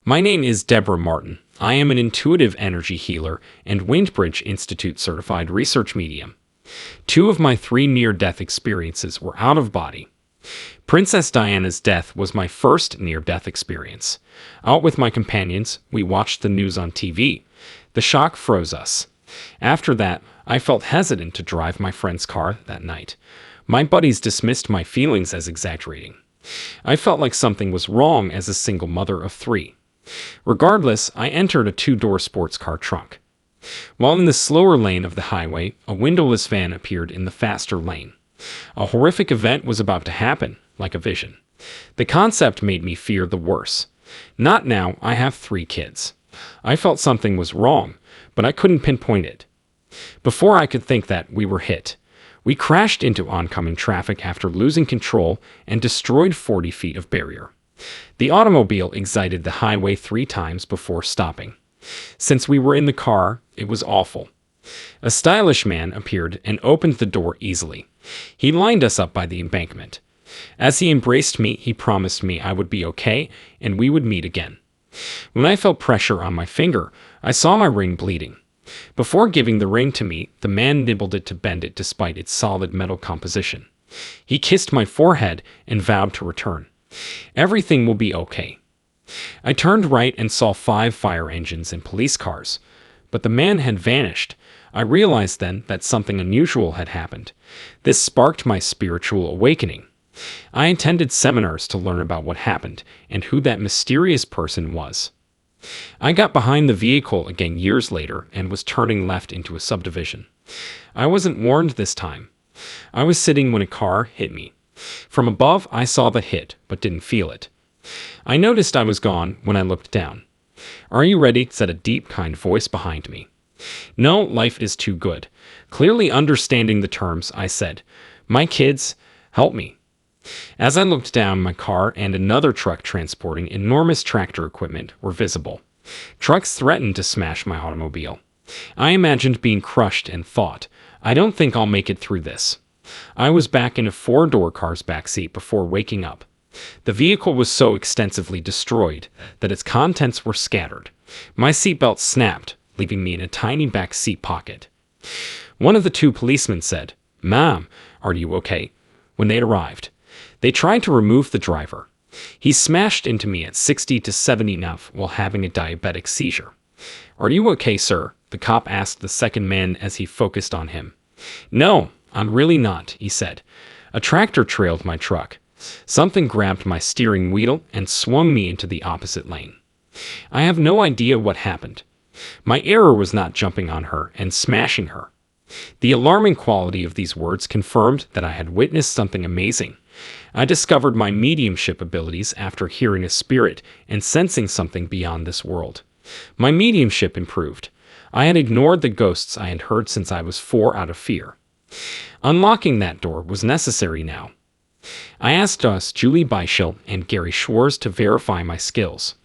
My name is Deborah Martin. I am an intuitive energy healer and Windbridge Institute certified research medium. 2 of my 3 near-death experiences were out of body. Princess Diana's death was my first near-death experience. Out with my companions, we watched the news on TV. The shock froze us. After that, I felt hesitant to drive my friend's car that night. My buddies dismissed my feelings as exaggerating. I felt like something was wrong as a single mother of 3. Regardless, I entered a 2-door sports car trunk. While in the slower lane of the highway, a windowless van appeared in the faster lane. A horrific event was about to happen, like a vision. The concept made me fear the worst. Not now, I have 3 kids. I felt something was wrong, but I couldn't pinpoint it. Before I could think that, we were hit. We crashed into oncoming traffic after losing control and destroyed 40 feet of barrier. The automobile exited the highway 3 times before stopping. Since we were in the car, it was awful. A stylish man appeared and opened the door easily. He lined us up by the embankment. As he embraced me, he promised me I would be okay and we would meet again. When I felt pressure on my finger, I saw my ring bleeding. Before giving the ring to me, the man nibbled it to bend it despite its solid metal composition. He kissed my forehead and vowed to return. Everything will be okay. I turned right and saw 5 fire engines and police cars, but the man had vanished. I realized then that something unusual had happened. This sparked my spiritual awakening. I attended seminars to learn about what happened and who that mysterious person was. I got behind the vehicle again years later and was turning left into a subdivision. I wasn't warned this time. I was sitting when a car hit me. From above, I saw the hit, but didn't feel it. I noticed I was gone when I looked down. "Are you ready?" said a deep, kind voice behind me. "No, life is too good." Clearly understanding the terms, I said, "My kids, help me." As I looked down, my car and another truck transporting enormous tractor equipment were visible. Trucks threatened to smash my automobile. I imagined being crushed and thought, I don't think I'll make it through this. I was back in a 4-door car's backseat before waking up. The vehicle was so extensively destroyed that its contents were scattered. My seatbelt snapped, leaving me in a tiny back seat pocket. One of the 2 policemen said, "Ma'am, are you okay?" when they arrived. They tried to remove the driver. He smashed into me at 60 to 70 kph while having a diabetic seizure. "Are you okay, sir?" the cop asked the second man as he focused on him. "No, I'm really not," he said. A tractor trailed my truck. Something grabbed my steering wheel and swung me into the opposite lane. I have no idea what happened. My error was not jumping on her and smashing her. The alarming quality of these words confirmed that I had witnessed something amazing. I discovered my mediumship abilities after hearing a spirit and sensing something beyond this world. My mediumship improved. I had ignored the ghosts I had heard since I was 4 out of fear. Unlocking that door was necessary now. I asked us, Julie Beischel and Gary Schwartz, to verify my skills.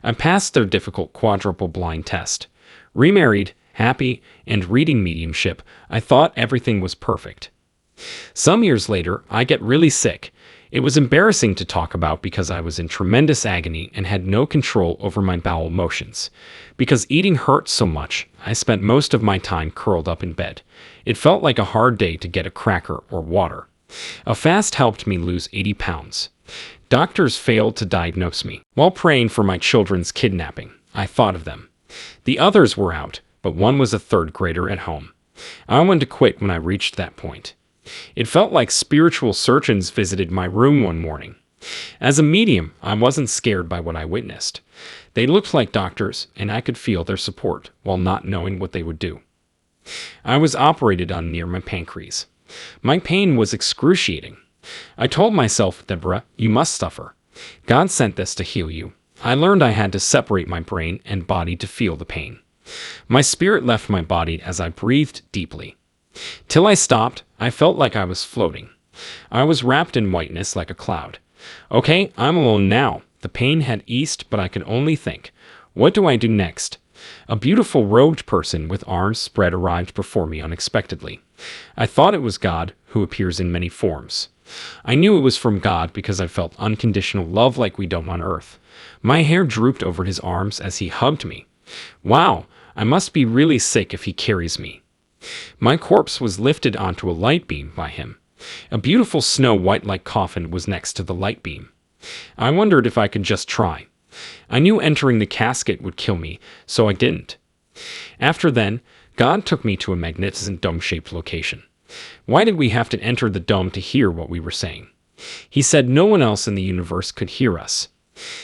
I passed their difficult quadruple blind test. Remarried, happy, and reading mediumship, I thought everything was perfect. Some years later, I get really sick. It was embarrassing to talk about because I was in tremendous agony and had no control over my bowel motions. Because eating hurt so much, I spent most of my time curled up in bed. It felt like a hard day to get a cracker or water. A fast helped me lose 80 pounds. Doctors failed to diagnose me. While praying for my children's kidnapping, I thought of them. The others were out, but one was a 3rd grader at home. I wanted to quit when I reached that point. It felt like spiritual surgeons visited my room one morning. As a medium, I wasn't scared by what I witnessed. They looked like doctors, and I could feel their support while not knowing what they would do. I was operated on near my pancreas. My pain was excruciating. I told myself, "Deborah, you must suffer. God sent this to heal you." I learned I had to separate my brain and body to feel the pain. My spirit left my body as I breathed deeply. Till I stopped, I felt like I was floating. I was wrapped in whiteness like a cloud. Okay, I'm alone now. The pain had eased, but I could only think, what do I do next? A beautiful robed person with arms spread arrived before me unexpectedly. I thought it was God, who appears in many forms. I knew it was from God because I felt unconditional love like we don't on earth. My hair drooped over his arms as he hugged me. Wow, I must be really sick if he carries me. My corpse was lifted onto a light beam by him. A beautiful snow-white-like coffin was next to the light beam. I wondered if I could just try. I knew entering the casket would kill me, so I didn't. After then, God took me to a magnificent dome-shaped location. Why did we have to enter the dome to hear what we were saying? He said no one else in the universe could hear us.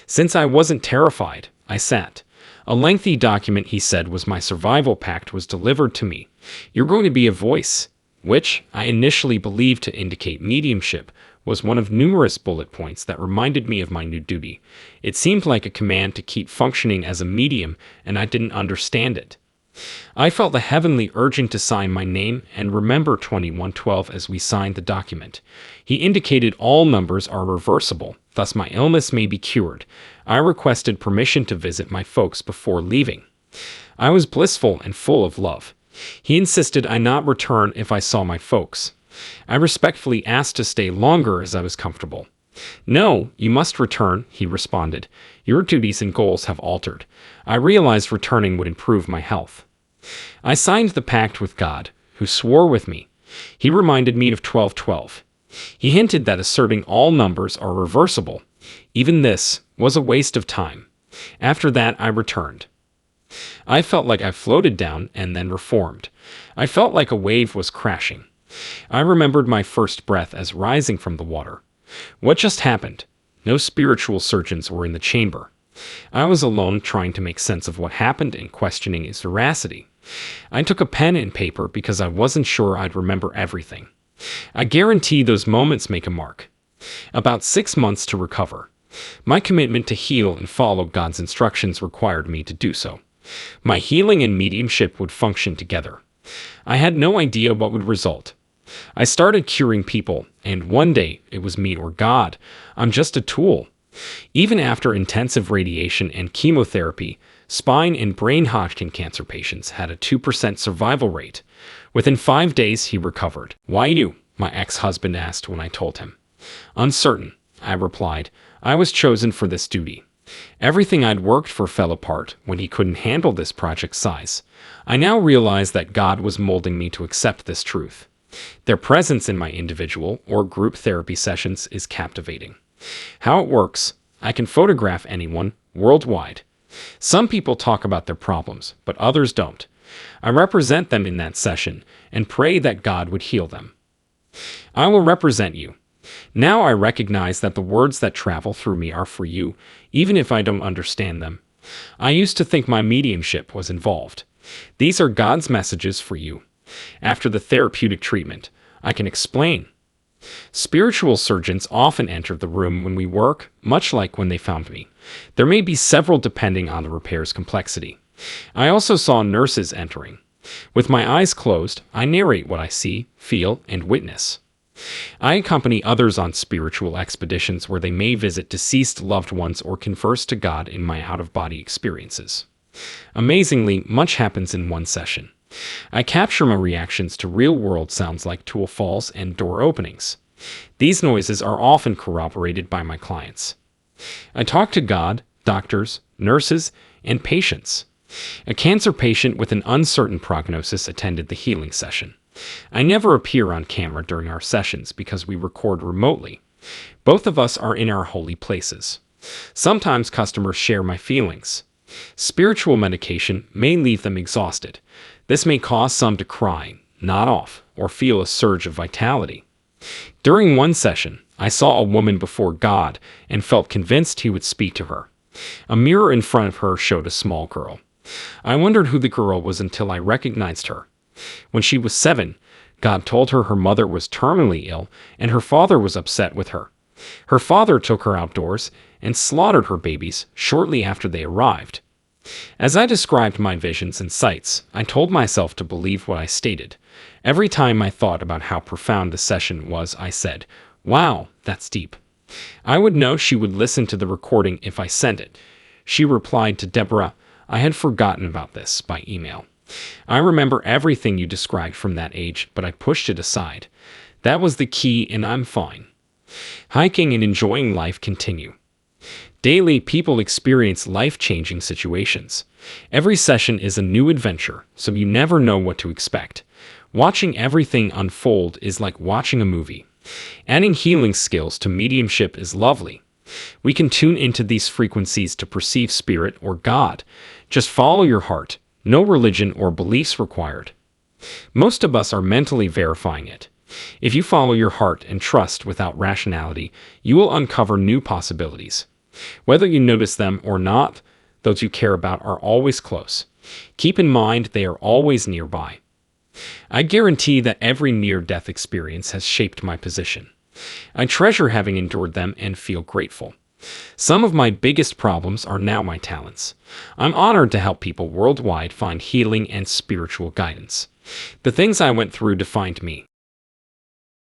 Since I wasn't terrified, I sat. A lengthy document, he said, was my survival pact, was delivered to me. You're going to be a voice, which I initially believed to indicate mediumship, was one of numerous bullet points that reminded me of my new duty. It seemed like a command to keep functioning as a medium, and I didn't understand it. I felt the heavenly urging to sign my name and remember 2112 as we signed the document. He indicated all numbers are reversible, thus my illness may be cured. I requested permission to visit my folks before leaving. I was blissful and full of love. He insisted I not return if I saw my folks. I respectfully asked to stay longer as I was comfortable. No, you must return, he responded. Your duties and goals have altered. I realized returning would improve my health. I signed the pact with God, who swore with me. He reminded me of 1212. He hinted that asserting all numbers are reversible. Even this was a waste of time. After that, I returned. I felt like I floated down and then reformed. I felt like a wave was crashing. I remembered my first breath as rising from the water. What just happened? No spiritual surgeons were in the chamber. I was alone trying to make sense of what happened and questioning its veracity. I took a pen and paper because I wasn't sure I'd remember everything. I guarantee those moments make a mark. About 6 months to recover. My commitment to heal and follow God's instructions required me to do so. My healing and mediumship would function together. I had no idea what would result. I started curing people, and one day it was me or God. I'm just a tool. Even after intensive radiation and chemotherapy, spine and brain Hodgkin cancer patients had a 2% survival rate. Within 5 days, he recovered. Why you? My ex-husband asked when I told him. Uncertain, I replied. I was chosen for this duty. Everything I'd worked for fell apart when he couldn't handle this project size. I now realize that God was molding me to accept this truth. Their presence in my individual or group therapy sessions is captivating. How it works, I can photograph anyone worldwide. Some people talk about their problems, but others don't. I represent them in that session and pray that God would heal them. I will represent you. Now I recognize that the words that travel through me are for you, even if I don't understand them. I used to think my mediumship was involved. These are God's messages for you. After the therapeutic treatment, I can explain. Spiritual surgeons often enter the room when we work, much like when they found me. There may be several depending on the repair's complexity. I also saw nurses entering. With my eyes closed, I narrate what I see, feel, and witness. I accompany others on spiritual expeditions where they may visit deceased loved ones or converse to God in my out-of-body experiences. Amazingly, much happens in one session. I capture my reactions to real-world sounds like tool falls and door openings. These noises are often corroborated by my clients. I talk to God, doctors, nurses, and patients. A cancer patient with an uncertain prognosis attended the healing session. I never appear on camera during our sessions because we record remotely. Both of us are in our holy places. Sometimes customers share my feelings. Spiritual medication may leave them exhausted. This may cause some to cry, nod off, or feel a surge of vitality. During one session, I saw a woman before God and felt convinced he would speak to her. A mirror in front of her showed a small girl. I wondered who the girl was until I recognized her. When she was 7, God told her her mother was terminally ill and her father was upset with her. Her father took her outdoors and slaughtered her babies shortly after they arrived. As I described my visions and sights, I told myself to believe what I stated. Every time I thought about how profound the session was, I said, "Wow, that's deep." I would know she would listen to the recording if I sent it. She replied to Deborah, "I had forgotten about this," by email. I remember everything you described from that age, but I pushed it aside. That was the key, and I'm fine. Hiking and enjoying life continue. Daily, people experience life-changing situations. Every session is a new adventure, so you never know what to expect. Watching everything unfold is like watching a movie. Adding healing skills to mediumship is lovely. We can tune into these frequencies to perceive spirit or God. Just follow your heart. No religion or beliefs required. Most of us are mentally verifying it. If you follow your heart and trust without rationality, you will uncover new possibilities. Whether you notice them or not, those you care about are always close. Keep in mind they are always nearby. I guarantee that every near-death experience has shaped my position. I treasure having endured them and feel grateful. Some of my biggest problems are now my talents. I'm honored to help people worldwide find healing and spiritual guidance. The things I went through defined me.